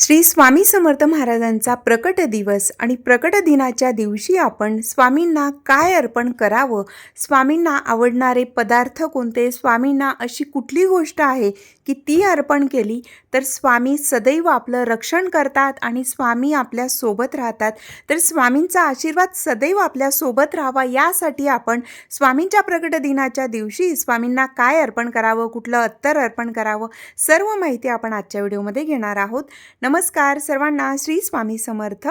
श्री स्वामी समर्थ महाराजांचा प्रकट दिवस आणि प्रकट दिनाच्या दिवशी आपण स्वामींना काय अर्पण करावं, स्वामींना आवडणारे पदार्थ कोणते, स्वामींना अशी कुठली गोष्ट आहे की ती अर्पण केली तर स्वामी सदैव आपलं रक्षण करतात आणि स्वामी आपल्या सोबत राहतात। तर स्वामींचा आशीर्वाद सदैव आपल्या सोबत राहावा यासाठी आपण स्वामींच्या प्रकट दिनाच्या दिवशी स्वामींना काय अर्पण करावं, कुठलं अत्तर अर्पण करावं, सर्व माहिती आपण आजच्या व्हिडिओमध्ये घेणार आहोत। नमस्कार सर्वांना, श्री स्वामी समर्थ।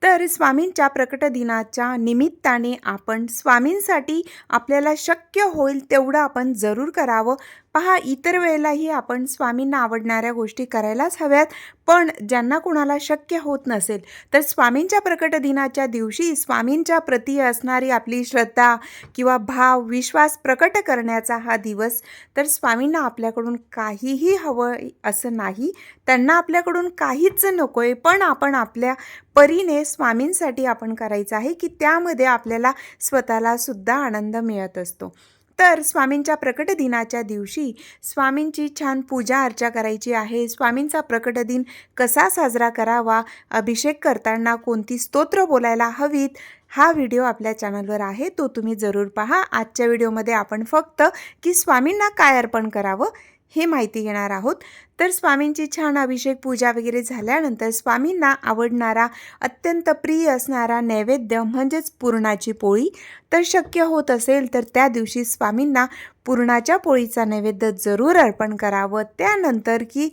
तर स्वामींच्या प्रकट दिनाच्या निमित्ताने आपण स्वामींसाठी आपल्याला शक्य होईल तेवढं आपण जरूर करावं। पहा, इतर वेळेलाही आपण स्वामींना आवडणाऱ्या गोष्टी करायलाच हव्यात, पण ज्यांना कोणाला शक्य होत नसेल तर स्वामींच्या प्रकट दिनाच्या दिवशी स्वामींच्या प्रती असणारी आपली श्रद्धा किंवा भाव विश्वास प्रकट करण्याचा हा दिवस। तर स्वामींना आपल्याकडून काहीही हवं असं नाही, त्यांना आपल्याकडून काहीच नको आहे, पण आपण आपल्या परीने स्वामींसाठी आपण करायचं आहे की त्यामध्ये आपल्याला स्वतःला सुद्धा आनंद मिळत असतो। तर स्वामींच्या प्रकट दिनाच्या दिवशी स्वामींची छान पूजा अर्चा करायची आहे। स्वामींचा प्रकट दिन कसा साजरा करावा, अभिषेक करताना कोणती स्तोत्र बोलायला हवीत, हा व्हिडिओ आपल्या चॅनलवर आहे, तो तुम्ही जरूर पहा। आजच्या व्हिडिओमध्ये आपण फक्त की स्वामींना काय अर्पण करावं हे माहिती घेणार आहोत। तर स्वामींची छान अभिषेक पूजा वगैरे झाल्यानंतर स्वामींना आवडणारा अत्यंत प्रिय असणारा नैवेद्य म्हणजेच पुरणाची पोळी, तर शक्य होत असेल तर त्या दिवशी स्वामींना पुरणाच्या पोळीचा नैवेद्य जरूर अर्पण करावं। त्यानंतर की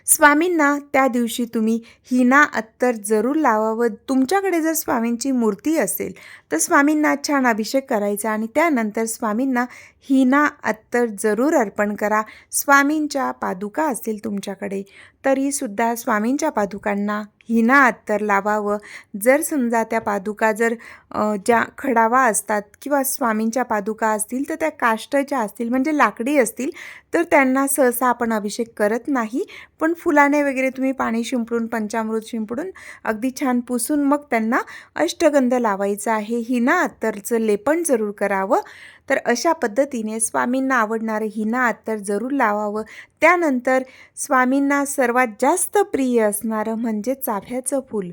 स्वामींना त्या दिवशी तुम्ही हिना अत्तर जरूर लावावं। तुमच्याकडे जर स्वामींची मूर्ती असेल तर स्वामींना छान अभिषेक करायचा आणि त्यानंतर स्वामींना हिना अत्तर जरूर अर्पण करा। स्वामींच्या पादुका असतील तुमच्याकडे तरीसुद्धा स्वामींच्या पादुकांना हिना अत्तर लावावं। जर समजा त्या पादुका ज्या खडावा असतात किंवा स्वामींच्या पादुका असतील तर त्या काष्टाच्या असतील म्हणजे लाकडी असतील तर त्यांना सहसा आपण अभिषेक करत नाही, पण फुलाने वगैरे तुम्ही पाणी शिंपडून पंचामृत शिंपडून अगदी छान पुसून मग त्यांना अष्टगंध लावायचा आहे, हिना अत्तरचं लेपन जरूर करावं। तर अशा पद्धतीने स्वामींना आवडणारे हिना अत्तर जरूर लावावं। त्यानंतर स्वामींना सर्वात जास्त प्रिय असणारं म्हणजे चाफ्याचं फूल,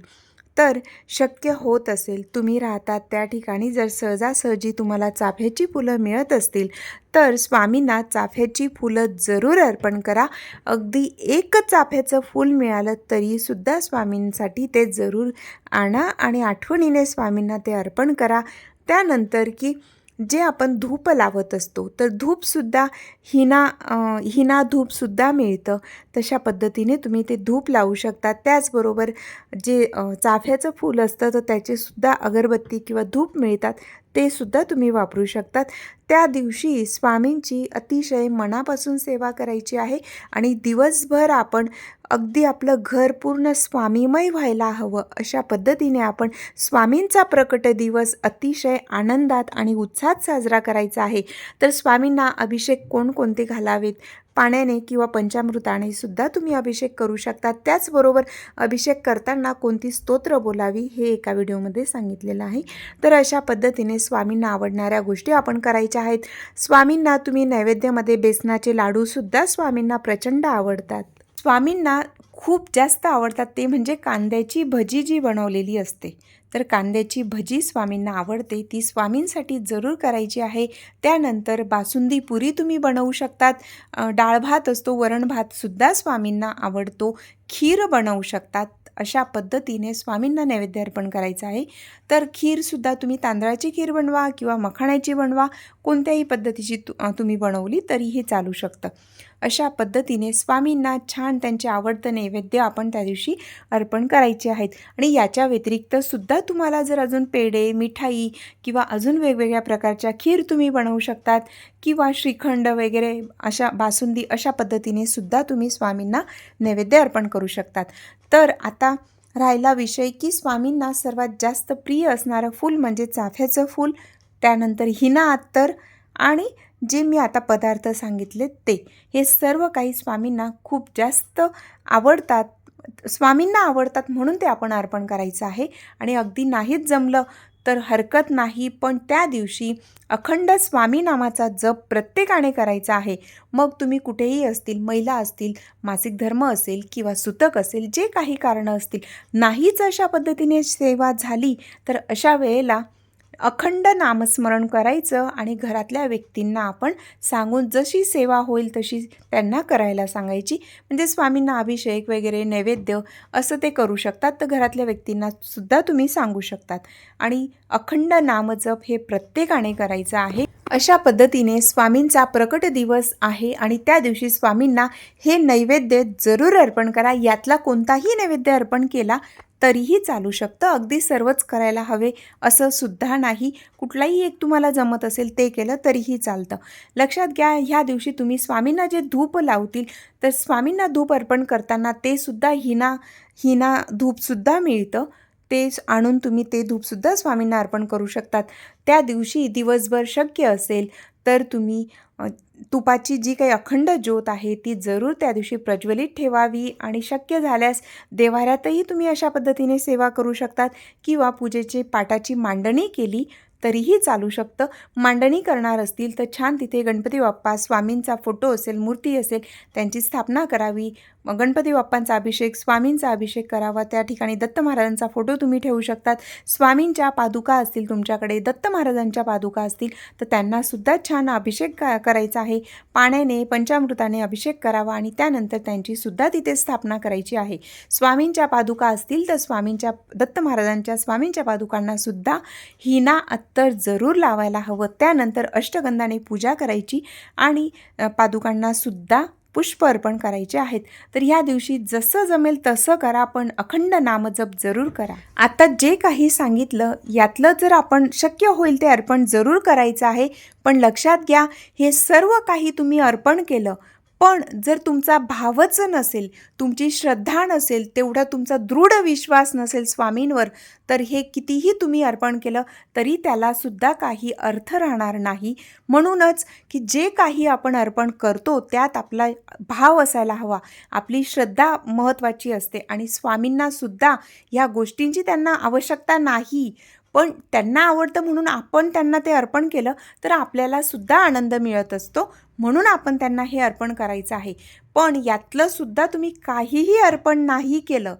तर शक्य होत असेल तुम्ही राहतात त्या ठिकाणी जर सहजासहजी तुम्हाला चाफ्याची फुलं मिळत असतील तर स्वामींना चाफ्याची फुलं जरूर अर्पण करा। अगदी एक चाफ्याचं फूल मिळालं तरीसुद्धा स्वामींसाठी ते जरूर आणा आणि आठवणीने स्वामींना ते अर्पण करा। त्यानंतर की जे आपण धूप लावत असतो तर धूपसुद्धा हिना धूपसुद्धा मिळतं, तशा पद्धतीने तुम्ही ते धूप लावू शकता। त्याचबरोबर जे चाफ्याचं फूल असतं तर त्याचेसुद्धा अगरबत्ती किंवा धूप मिळतात, ते सुद्धा तुम्ही वापरू शकतात। त्या दिवशी स्वामींची अतिशय मनापासून सेवा करायची आहे आणि दिवसभर आपण अगदी आपलं घर पूर्ण स्वामीमय व्हायला हवं अशा पद्धतीने आपण स्वामींचा प्रकट दिवस अतिशय आनंदात आणि उत्साहात साजरा करायचा आहे। तर स्वामींना अभिषेक कोणकोणते घालावेत, पाण्याने किंवा पंचामृताने सुद्धा तुम्ही अभिषेक करू शकता। त्याचबरोबर अभिषेक करताना कोणती स्तोत्र बोलावी हे एका व्हिडिओमध्ये सांगितलेलं आहे। तर अशा पद्धतीने स्वामींना आवडणाऱ्या गोष्टी आपण करायच्या आहेत। स्वामींना तुम्ही नैवेद्यामध्ये बेसनाचे लाडूसुद्धा स्वामींना प्रचंड आवडतात। स्वामींना खूप जास्त आवडतात ते म्हणजे कांद्याची भजी जी बनवलेली असते, तर कांद्याची भजी स्वामींना आवडते, ती स्वामींसाठी जरूर करायची आहे। त्यानंतर बासुंदी पुरी तुम्ही बनवू शकतात, डाळ भात असतो, वरण भातसुद्धा स्वामींना आवडतो, खीर बनवू शकतात। अशा पद्धतीने स्वामींना नैवेद्य अर्पण करायचं आहे। तर खीरसुद्धा तुम्ही तांदळाची खीर बनवा किंवा मखाण्याची बनवा, कोणत्याही पद्धतीची तुम्ही बनवली तरीही चालू शकतं। अशा पद्धतीने स्वामींना छान त्यांचे आवडतं नैवेद्य आपण त्या दिवशी अर्पण करायचे आहेत। आणि याच्या व्यतिरिक्त सुद्धा तुम्हाला जर अजून पेढे, मिठाई किंवा अजून वेगवेगळ्या प्रकारच्या खीर तुम्ही बनवू शकतात किंवा श्रीखंड वगैरे अशा बासुंदी अशा पद्धतीने सुद्धा तुम्ही स्वामींना नैवेद्य अर्पण करू शकतात। तर आता राहिला विषय की स्वामींना सर्वात जास्त प्रिय असणारं फूल म्हणजे चाफ्याचं फूल, त्यानंतर हिना अत्तर आणि जे मी आता पदार्थ सांगितले ते, हे सर्व काही स्वामींना खूप जास्त आवडतात, स्वामींना आवडतात म्हणून ते आपण अर्पण करायचं आहे। आणि अगदी नाहीच जमलं तर हरकत नाही, पण त्या दिवशी अखंड स्वामी नामाचा जप प्रत्येकाने करायचा आहे. मग तुम्ही कुठेही असतील, महिला असतील, मासिक धर्म असेल किंवा सुतक असेल, जे काही कारणं असतील, नाहीच अशा पद्धतीने सेवा झाली तर अशा वेळेला अखंड नामस्मरण करायचं आणि घरातल्या व्यक्तींना आपण सांगून जशी सेवा होईल तशी त्यांना करायला सांगायची. म्हणजे स्वामींना अभिषेक वगैरे नैवेद्य असं ते करू शकतात. तर घरातल्या व्यक्तींना सुद्धा तुम्ही सांगू शकतात. आणि अखंड नामजप हे प्रत्येकाने करायचं आहे. अशा पद्धतीने स्वामींचा प्रकट दिवस आहे आणि त्या दिवशी स्वामींना हे नैवेद्य जरूर अर्पण करा. यातला कोणताही नैवेद्य अर्पण केला तरीही चालू शकतं. अगदी सर्वच करायला हवे असं सुद्धा नाही. कुठलाही एक तुम्हाला जमत असेल ते केलं तरीही चालतं. लक्षात घ्या, ह्या दिवशी तुम्ही स्वामींना जे धूप लावतील तर स्वामींना धूप अर्पण करताना ते सुद्धा हिना धूपसुद्धा मिळतं. ते आणून तुम्ही ते धूपसुद्धा स्वामींना अर्पण करू शकतात. त्या दिवशी दिवसभर शक्य असेल तर तुम्ही तुपाची जी काही अखंड ज्योत आहे ती जरूर त्या दिवशी प्रज्वलित ठेवावी आणि शक्य झाल्यास देव्हाऱ्यातही तुम्ही अशा पद्धतीने सेवा करू शकतात किंवा पूजेचे पाटाची मांडणी केली तरीही चालू शकतं. मांडणी करणार असतील तर छान तिथे गणपती बाप्पा, स्वामींचा फोटो असेल, मूर्ती असेल, त्यांची स्थापना करावी. मग गणपती बाप्पांचा अभिषेक, स्वामींचा अभिषेक करावा. त्या ठिकाणी दत्त महाराजांचा फोटो तुम्ही ठेवू शकतात. स्वामींच्या पादुका असतील तुमच्याकडे, दत्त महाराजांच्या पादुका असतील तर त्यांनासुद्धा छान अभिषेक करायचा आहे. पाण्याने, पंचामृताने अभिषेक करावा आणि त्यानंतर त्यांचीसुद्धा तिथे स्थापना करायची आहे. स्वामींच्या पादुका असतील तर दत्त महाराजांच्या स्वामींच्या पादुकांनासुद्धा हिना अत्तर जरूर लावायला हवं. त्यानंतर अष्टगंधाने पूजा करायची आणि पादुकांनासुद्धा पुष्प अर्पण करायचे आहेत. तर ह्या दिवशी जसं जमेल तसं करा, पण अखंड नामजप जरूर करा. आता जे काही सांगितलं यातलं जर आपण शक्य होईल ते अर्पण जरूर करायचं आहे. पण लक्षात घ्या, हे सर्व काही तुम्ही अर्पण केलं, पण जर तुमचा भावच नसेल, तुमची श्रद्धा नसेल, तेवढा तुमचा दृढ विश्वास नसेल स्वामींवर, तर हे कितीही तुम्ही अर्पण केलं तरी त्यालासुद्धा काही अर्थ राहणार नाही. म्हणूनच की जे काही आपण अर्पण करतो त्यात आपला भाव असायला हवा, आपली श्रद्धा महत्त्वाची असते. आणि स्वामींनासुद्धा ह्या गोष्टींची त्यांना आवश्यकता नाही, पण त्यांना आवडतं म्हणून आपण त्यांना ते अर्पण केलं तर आपल्यालासुद्धा आनंद मिळत असतो. म्हणून आपण त्यांना हे अर्पण करायचं आहे. पण यातलं सुद्धा तुम्ही काहीही अर्पण नाही केलं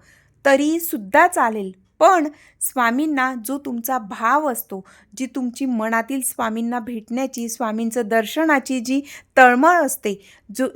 तरीसुद्धा चालेल, पण स्वामींना जो तुमचा भाव असतो, जी तुमची मनातील स्वामींना भेटण्याची, स्वामींचं दर्शनाची जी तळमळ असते,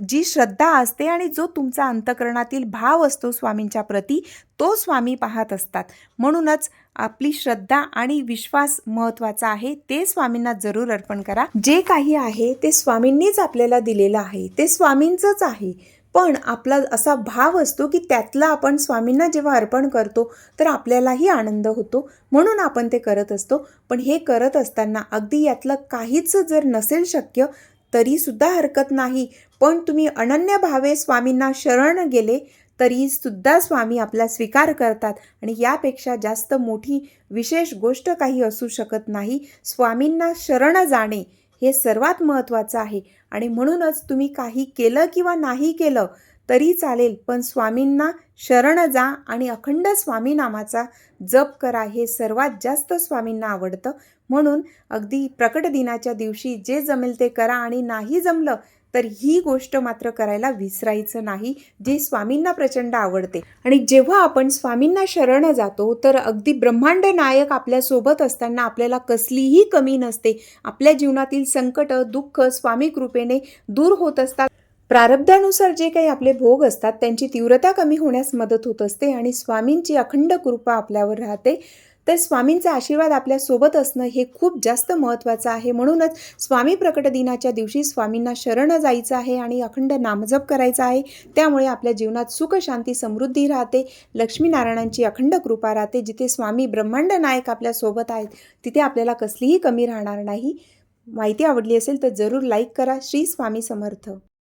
जी श्रद्धा असते आणि जो तुमचा अंतःकरणातील भाव असतो स्वामींच्या प्रती, तो स्वामी पाहत असतात. म्हणूनच आपली श्रद्धा आणि विश्वास महत्त्वाचा आहे. ते स्वामींना जरूर अर्पण करा. जे काही आहे ते स्वामींनीच आपल्याला दिलेलं आहे, ते स्वामींचंच आहे. पण आपला असा भाव असतो की त्यातला आपण स्वामींना जेव्हा अर्पण करतो तर आपल्यालाही आनंद होतो, म्हणून आपण ते करत असतो. पण हे करत असताना अगदी यातलं काहीच जर नसेल शक्य तरीसुद्धा हरकत नाही. पण तुम्ही अनन्य भावे स्वामींना शरण गेले तरीसुद्धा स्वामी आपला स्वीकार करतात आणि यापेक्षा जास्त मोठी विशेष गोष्ट काही असू शकत नाही. स्वामींना शरण जाणे हे सर्वात महत्त्वाचं आहे. आणि म्हणूनच तुम्ही काही केलं किंवा नाही केलं तरी चालेल, पण स्वामींना शरण जा आणि अखंड स्वामी नामाचा जप करा. हे सर्वात जास्त स्वामींना आवडतं. म्हणून अगदी प्रकट दिनाच्या दिवशी जे जमेल ते करा आणि नाही जमलं तर ही गोष्ट मात्र करायला विसरायचं नाही, जे स्वामींना प्रचंड आवडते. आणि जेव्हा आपण स्वामींना शरण जातो तर अगदी ब्रह्मांड नायक आपल्यासोबत असताना आपल्याला कसलीही कमी नसते. आपल्या जीवनातील संकट, दुःख स्वामी कृपेने दूर होत असतात. प्रारब्धानुसार जे काही आपले भोग असतात त्यांची तीव्रता कमी होण्यास मदत होत असते आणि स्वामींची अखंड कृपा आपल्यावर राहते. तर स्वामींचा आशीर्वाद आपल्यासोबत असणं हे खूप जास्त महत्त्वाचं आहे. म्हणूनच स्वामी प्रकट दिनाच्या दिवशी स्वामींना शरण जायचं आहे आणि अखंड नामजप करायचा आहे. त्यामुळे आपल्या जीवनात सुख, शांती, समृद्धी राहते, लक्ष्मीनारायणांची अखंड कृपा राहते. जिथे स्वामी ब्रह्मांड नायक आपल्यासोबत आहेत तिथे आपल्याला कसलीही कमी राहणार नाही. माहिती आवडली असेल तर जरूर लाईक करा. श्री स्वामी समर्थ.